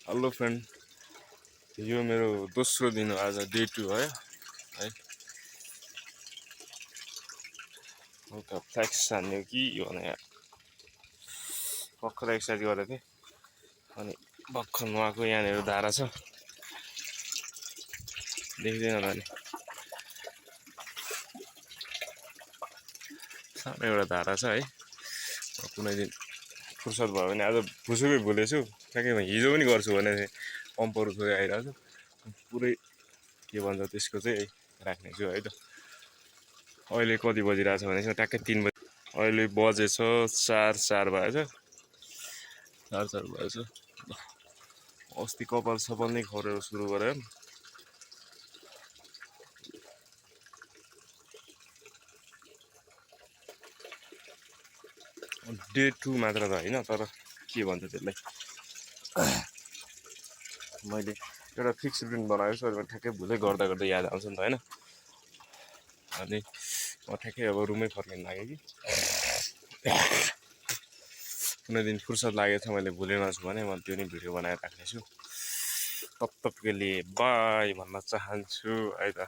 Hello friend, यो मेरो दोस्रो दिन हो। आज डे 2 है हल्का फ्ल्याक्स हान्यो कि भने भर्खर एक्सर्साइज गरेको थिएँ अनि भर्खर नुहाएको। यहाँनिर धारा छ, देख्दैन होला नि, सानो एउटा धारा छ है। कुनै दिन फुर्सद भयो भने आज फुसुकै भुलेछु, ठ्याक्कै हिजो पनि गर्छु भने पम्पहरू थोरै आइरहेको छ, पुरै के भन्छ त्यसको चाहिँ राख्नेछु है त। अहिले कति बजिरहेछ भने ट्याक्कै 3 बजी। अहिले बजेछ 4 भएछ, 4 भएछ। अस्ति कपाल सपाल नै खरेर सुरु गरेँ। डे 2 मात्र त होइन, तर के भन्छ त्यसलाई, मैले एउटा फिक्स रुटिन बनाएको छु। अनि ठ्याक्कै भुलै गर्दा गर्दा याद आउँछ नि त होइन। अनि म ठ्याक्कै अब रुमै फर्किन लागेँ कि कुनै दिन फुर्सद लागेको छ, मैले भुलेको छु भने म त्यो नै भिडियो बनाएर राख्नेछु। तब तकको लिए बाई भन्न चाहन्छु है त।